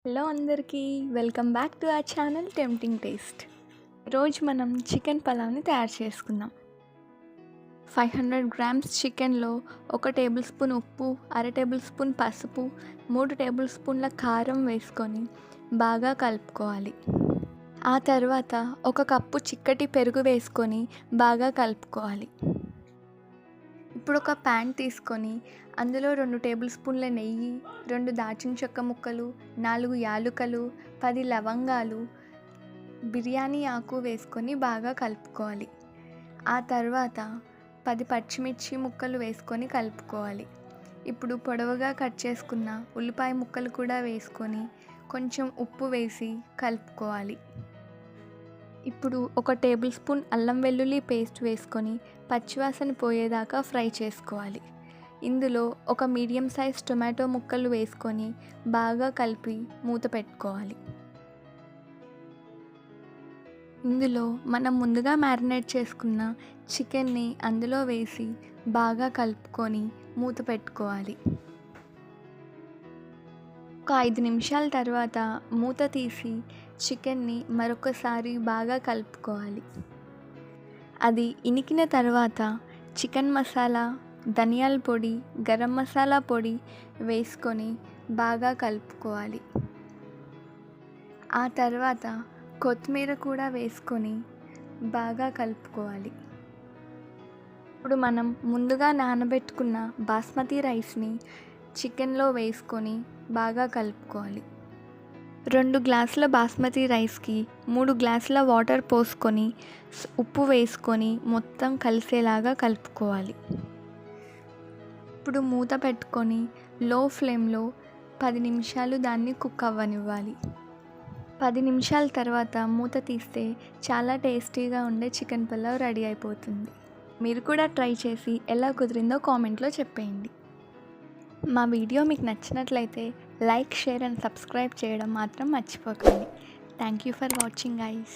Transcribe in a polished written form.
Hello అందరికీ welcome back to our channel tempting taste. ఈరోజు మనం చికెన్ పలావ్ని తయారు చేసుకుందాం. 500 గ్రామ్స్ చికెన్లో 1 టేబుల్ స్పూన్ ఉప్పు, అర టేబుల్ స్పూన్ పసుపు, 3 టేబుల్ స్పూన్ల కారం వేసుకొని బాగా కలుపుకోవాలి. ఆ తర్వాత 1 కప్పు చిక్కటి పెరుగు వేసుకొని బాగా కలుపుకోవాలి. ఇప్పుడు ఒక ప్యాన్ తీసుకొని అందులో 2 టేబుల్ స్పూన్ల నెయ్యి, 2 దాల్చిన చెక్క ముక్కలు, 4 యాలుకలు, 10 లవంగాలు, బిర్యానీ ఆకు వేసుకొని బాగా కలుపుకోవాలి. ఆ తర్వాత 10 పచ్చిమిర్చి ముక్కలు వేసుకొని కలుపుకోవాలి. ఇప్పుడు పొడవుగా కట్ చేసుకున్న ఉల్లిపాయ ముక్కలు కూడా వేసుకొని కొంచెం ఉప్పు వేసి కలుపుకోవాలి. ఇప్పుడు 1 టేబుల్ స్పూన్ అల్లం వెల్లుల్లి పేస్ట్ వేసుకొని పచ్చివాసన పోయేదాకా ఫ్రై చేసుకోవాలి. ఇందులో 1 మీడియం సైజ్ టొమాటో ముక్కలు వేసుకొని బాగా కలిపి మూత పెట్టుకోవాలి. ఇందులో మనం ముందుగా మ్యారినేట్ చేసుకున్న చికెన్ని అందులో వేసి బాగా కలుపుకొని మూత పెట్టుకోవాలి. ఒక 5 నిమిషాల తర్వాత మూత తీసి చికెన్ని మరొకసారి బాగా కలుపుకోవాలి. అది ఇనికిన తర్వాత చికెన్ మసాలా, ధనియాల పొడి, గరం మసాలా పొడి వేసుకొని బాగా కలుపుకోవాలి. ఆ తర్వాత కొత్తిమీర కూడా వేసుకొని బాగా కలుపుకోవాలి. ఇప్పుడు మనం ముందుగా నానబెట్టుకున్న బాస్మతి రైస్ని చికెన్లో వేసుకొని బాగా కలుపుకోవాలి. 2 గ్లాసుల బాస్మతి రైస్కి 3 గ్లాసుల వాటర్ పోసుకొని ఉప్పు వేసుకొని మొత్తం కలిసేలాగా కలుపుకోవాలి. ఇప్పుడు మూత పెట్టుకొని లో ఫ్లేమ్లో 10 నిమిషాలు దాన్ని కుక్ అవ్వనివ్వాలి. 10 నిమిషాల తర్వాత మూత తీస్తే చాలా టేస్టీగా ఉండే చికెన్ పలావ్ రెడీ అయిపోతుంది. మీరు కూడా ట్రై చేసి ఎలా కుదిరిందో కామెంట్లో చెప్పేయండి. మా వీడియో మీకు నచ్చినట్లయితే లైక్, షేర్ అండ్ సబ్స్క్రైబ్ చేయడం మాత్రం మర్చిపోకండి. Thank you for watching guys.